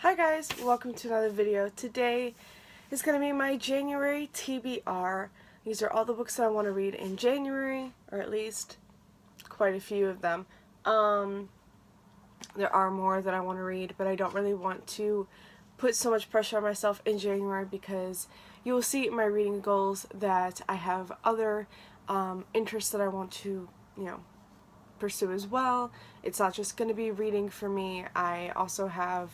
Hi guys, welcome to another video. Today is going to be my January TBR. These are all the books that I want to read in January, or at least quite a few of them. There are more that I want to read, but I don't really want to put so much pressure on myself in January because you will see in my reading goals that I have other interests that I want to, pursue as well. It's not just going to be reading for me. I also have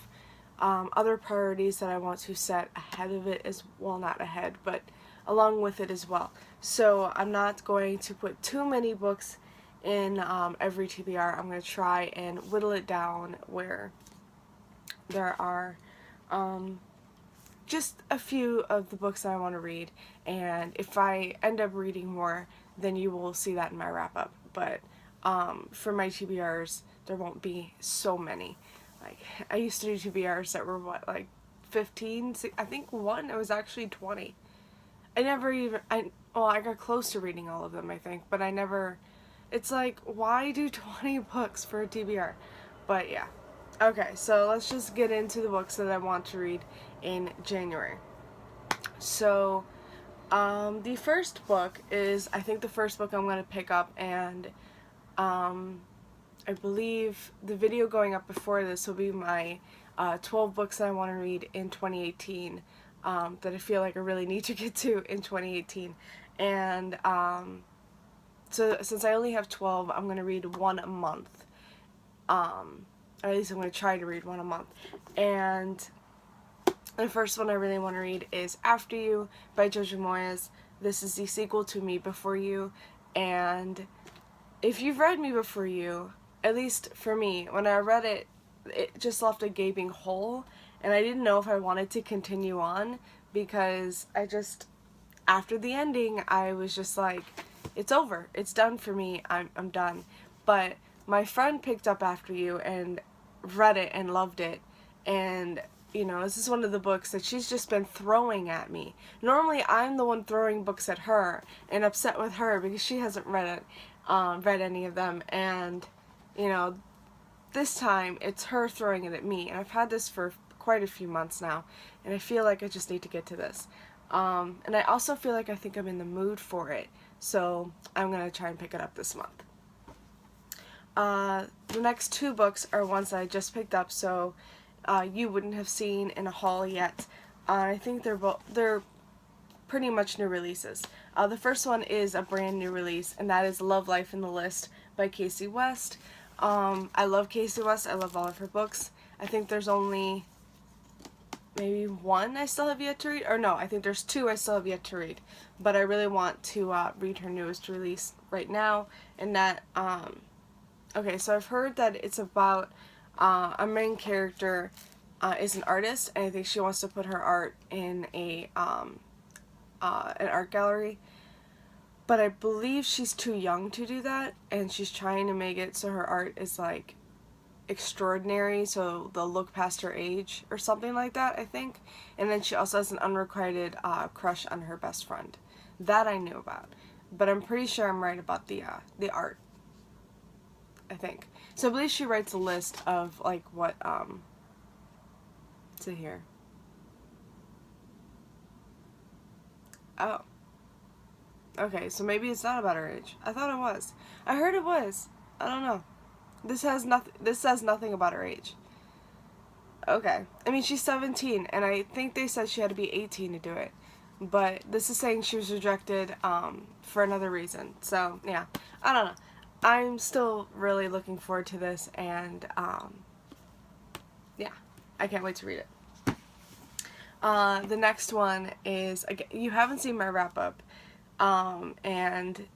other priorities that I want to set ahead of it as well, not ahead, but along with it as well. So I'm not going to put too many books in every TBR. I'm going to try and whittle it down where there are just a few of the books that I want to read, and if I end up reading more, then you will see that in my wrap-up. But for my TBRs, there won't be so many. Like, I used to do TBRs that were, what, like 15? I think one, it was actually 20. I got close to reading all of them, I think, but I never, it's like, why do 20 books for a TBR? But yeah. Okay, so let's just get into the books that I want to read in January. So, the first book is, I think, the first book I'm going to pick up, and, I believe the video going up before this will be my 12 books that I want to read in 2018 that I feel like I really need to get to in 2018. And so since I only have 12, I'm going to read one a month. Or at least I'm going to try to read one a month. And the first one I really want to read is After You by Jojo Moyes. This is the sequel to Me Before You. And if you've read Me Before You, at least for me, when I read it, it just left a gaping hole, and I didn't know if I wanted to continue on, because after the ending, I was just like, it's over, it's done for me, I'm done. But my friend picked up After You and read it and loved it, and this is one of the books that she's just been throwing at me. Normally, I'm the one throwing books at her and upset with her because she hasn't read any of them, and this time it's her throwing it at me, and I've had this for quite a few months now, and I feel like I just need to get to this. And I also feel like I think I'm in the mood for it, so I'm going to try and pick it up this month. The next two books are ones that I just picked up, so you wouldn't have seen in a haul yet. I think they're pretty much new releases. The first one is a brand new release, and that is Love Life in the List by Casey West. I love Casey West. I love all of her books. I think there's only maybe one I still have yet to read. Or no, I think there's two I still have yet to read. But I really want to read her newest release right now. And that, okay, so I've heard that it's about a main character is an artist, and I think she wants to put her art in an art gallery. But I believe she's too young to do that, and she's trying to make it so her art is, like, extraordinary, so they'll look past her age, or something like that, I think. And then she also has an unrequited crush on her best friend. That I knew about. But I'm pretty sure I'm right about the art, I think. So I believe she writes a list of, like, what, to here. Oh. Okay, so maybe it's not about her age. I thought it was. I heard it was. I don't know. This says nothing about her age. Okay. I mean, she's 17, and I think they said she had to be 18 to do it. But this is saying she was rejected for another reason. So, yeah. I don't know. I'm still really looking forward to this, and yeah. I can't wait to read it. The next one is, again, you haven't seen my wrap-up. And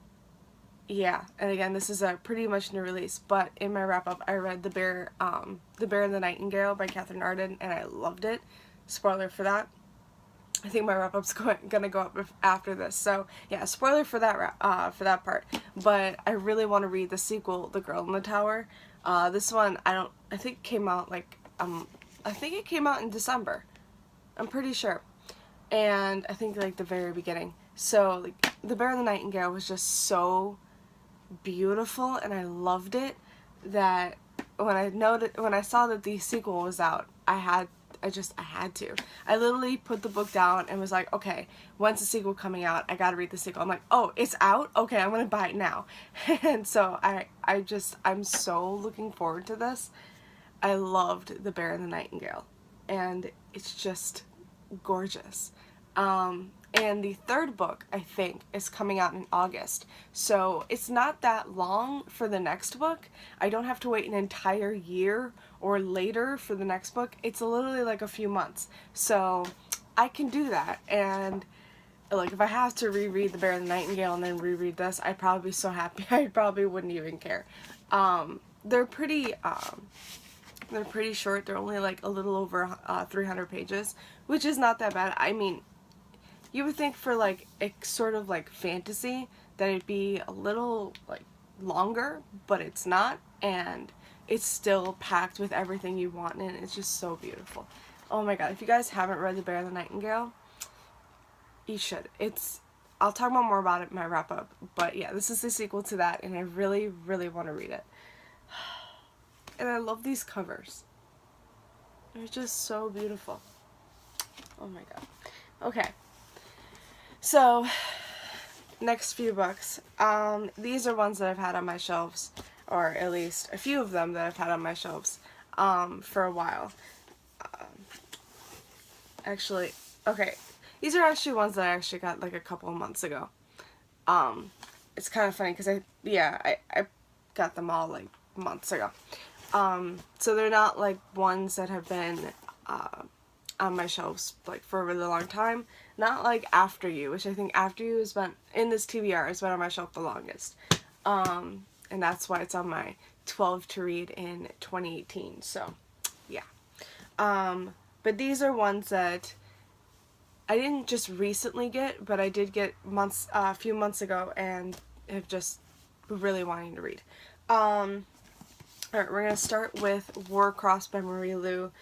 yeah, and again, this is a pretty much new release, but in my wrap-up, I read The Bear and the Nightingale by Catherine Arden, and I loved it. Spoiler for that. I think my wrap-up's gonna go up after this, so yeah, spoiler for that part. But I really want to read the sequel, The Girl in the Tower. This one, I think it came out, like, I think it came out in December. I'm pretty sure. And I think, like, the very beginning. So, like, The Bear and the Nightingale was just so beautiful, and I loved it, that when I saw that the sequel was out, I I had to. I literally put the book down and was like, okay, when's the sequel coming out? I gotta read the sequel. I'm like, oh, it's out? Okay, I'm gonna buy it now. And so I'm so looking forward to this. I loved The Bear and the Nightingale, and it's just gorgeous. And the third book, I think, is coming out in August. So it's not that long for the next book. I don't have to wait an entire year or later for the next book. It's literally like a few months. So I can do that. And like, if I have to reread The Bear and the Nightingale and then reread this, I'd probably be so happy. I probably wouldn't even care. They're pretty short. They're only like a little over 300 pages, which is not that bad. I mean, you would think for like a sort of like fantasy that it'd be a little like longer, but it's not, and it's still packed with everything you want, and it's just so beautiful. Oh my god, if you guys haven't read The Bear and the Nightingale, you should. I'll talk more about it in my wrap up, but yeah, this is the sequel to that, and I really, really want to read it. And I love these covers. They're just so beautiful. Oh my god. Okay. So, next few books. These are ones that I've had on my shelves, or at least a few of them that I've had on my shelves, for a while. Actually, okay. These are actually ones that I actually got like a couple of months ago. It's kind of funny because I got them all like months ago. So they're not like ones that have been, on my shelves like for a really long time. Not like After You, which I think After You has been, in this TBR, has been on my shelf the longest. And that's why it's on my 12 to read in 2018, so yeah. But these are ones that I didn't just recently get, but I did get a few months ago, and have just really wanting to read. Alright, we're gonna start with War Cross by Marie Lu.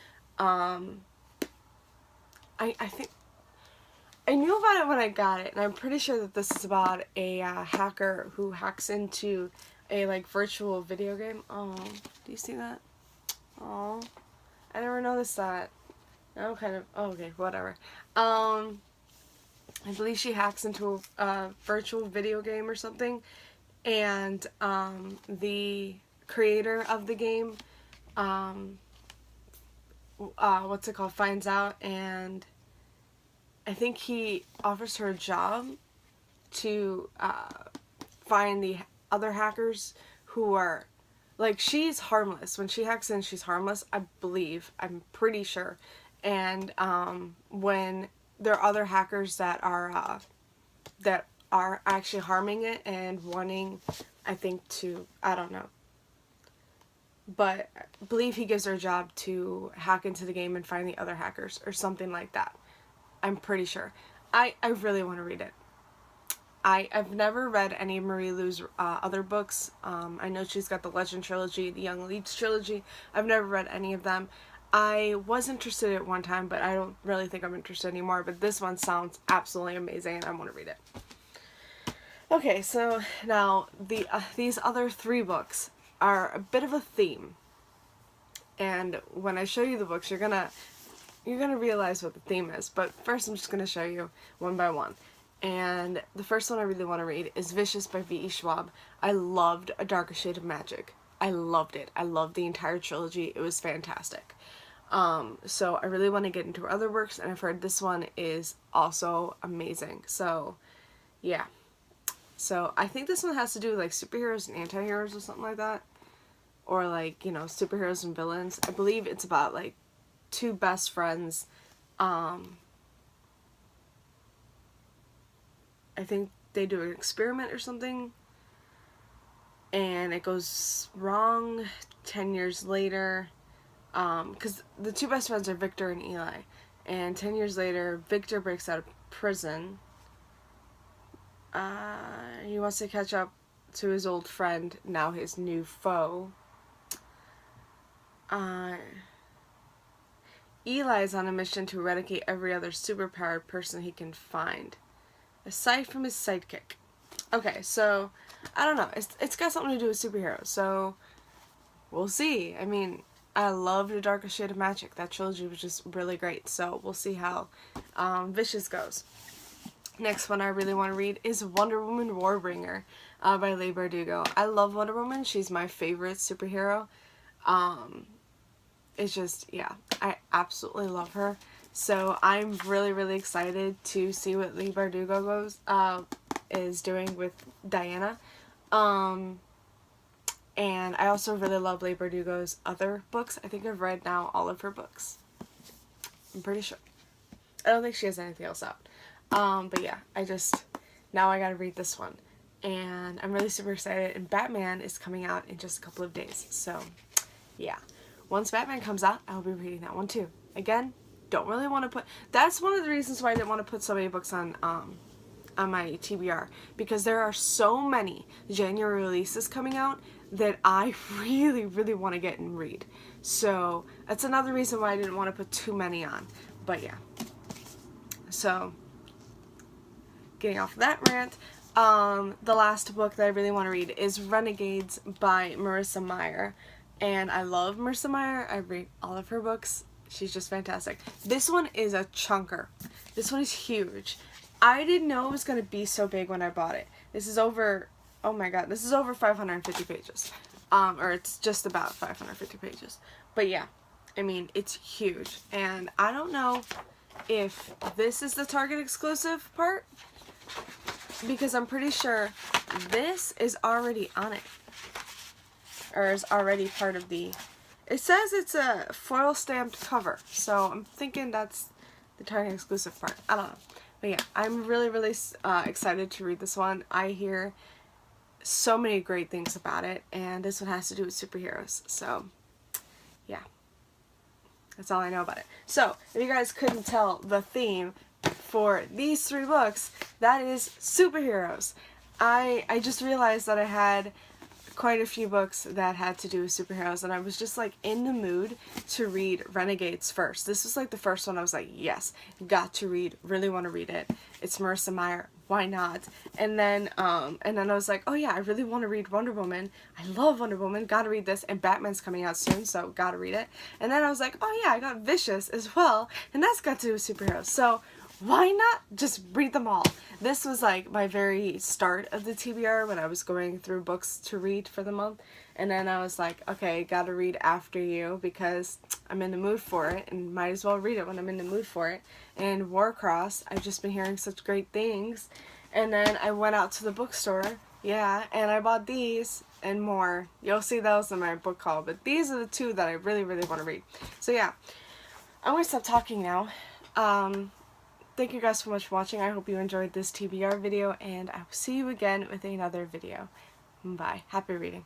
I think I knew about it when I got it, and I'm pretty sure that this is about a hacker who hacks into a like virtual video game. Oh, do you see that? Oh, I never noticed that. I'm kind of, oh, okay, whatever. I believe she hacks into a virtual video game or something, and the creator of the game, what's it called, finds out, and I think he offers her a job to find the other hackers who are, like, she's harmless. When she hacks in, she's harmless, I believe. I'm pretty sure. And when there are other hackers that are actually harming it and wanting, I think, to, I don't know. But I believe he gives her a job to hack into the game and find the other hackers or something like that. I'm pretty sure. I really want to read it. I've never read any of Marie Lu's other books. I know she's got the Legend trilogy, the Young Elites trilogy. I've never read any of them. I was interested at one time, but I don't really think I'm interested anymore. But this one sounds absolutely amazing, and I want to read it. Okay, so now these other three books are a bit of a theme. And when I show you the books, you're gonna realize what the theme is, but first I'm just gonna show you one by one. And the first one I really want to read is Vicious by V.E. Schwab. I loved A Darker Shade of Magic. I loved it. I loved the entire trilogy. It was fantastic. So I really want to get into her other works, and I've heard this one is also amazing. So yeah. So I think this one has to do with like superheroes and anti-heroes or something like that. Or like, you know, superheroes and villains. I believe it's about like two best friends. I think they do an experiment or something, and it goes wrong 10 years later, because the two best friends are Victor and Eli, and 10 years later Victor breaks out of prison. He wants to catch up to his old friend, now his new foe. Eli is on a mission to eradicate every other superpowered person he can find, aside from his sidekick. Okay, so, I don't know, it's got something to do with superheroes, so we'll see. I mean, I love The Darkest Shade of Magic. That trilogy was just really great. So we'll see how Vicious goes. Next one I really want to read is Wonder Woman Warbringer by Leigh Bardugo. I love Wonder Woman. She's my favorite superhero. It's just, yeah, I absolutely love her. So I'm really, really excited to see what Leigh Bardugo is doing with Diana. And I also really love Leigh Bardugo's other books. I think I've read now all of her books. I'm pretty sure. I don't think she has anything else out. But yeah, now I gotta read this one. And I'm really super excited. And Batman is coming out in just a couple of days. So, yeah. Once Batman comes out, I'll be reading that one too. Again, don't really want to put... That's one of the reasons why I didn't want to put so many books on my TBR. Because there are so many January releases coming out that I really, really want to get and read. So, that's another reason why I didn't want to put too many on. But yeah. So, getting off of that rant, the last book that I really want to read is Renegades by Marissa Meyer. And I love Marissa Meyer. I read all of her books. She's just fantastic. This one is a chunker. This one is huge. I didn't know it was going to be so big when I bought it. This is over, oh my god, this is over 550 pages. Or it's just about 550 pages. But yeah, I mean, it's huge. And I don't know if this is the Target exclusive part, because I'm pretty sure this is already on it. Or is already part of the... It says it's a foil stamped cover, so I'm thinking that's the Target exclusive part. I don't know. But yeah, I'm really, really excited to read this one. I hear so many great things about it, and this one has to do with superheroes. So, yeah. That's all I know about it. So, if you guys couldn't tell the theme for these 3 books, that is superheroes. I just realized that I had quite a few books that had to do with superheroes, and I was just like in the mood to read Renegades first. This was like the first one I was like, yes, got to read, really want to read it. It's Marissa Meyer, why not? And then I was like, oh yeah, I really want to read Wonder Woman. I love Wonder Woman, gotta read this, and Batman's coming out soon, so gotta read it. And then I was like, oh yeah, I got Vicious as well, and that's got to do with superheroes. So why not just read them all? This was like my very start of the TBR when I was going through books to read for the month. And then I was like, okay, gotta read After You because I'm in the mood for it and might as well read it when I'm in the mood for it. And Warcross, I've just been hearing such great things. And then I went out to the bookstore, yeah, and I bought these and more. You'll see those in my book haul, but these are the 2 that I really, really want to read. So yeah, I'm going to stop talking now. Thank you guys so much for watching. I hope you enjoyed this TBR video, and I will see you again with another video. Bye. Happy reading.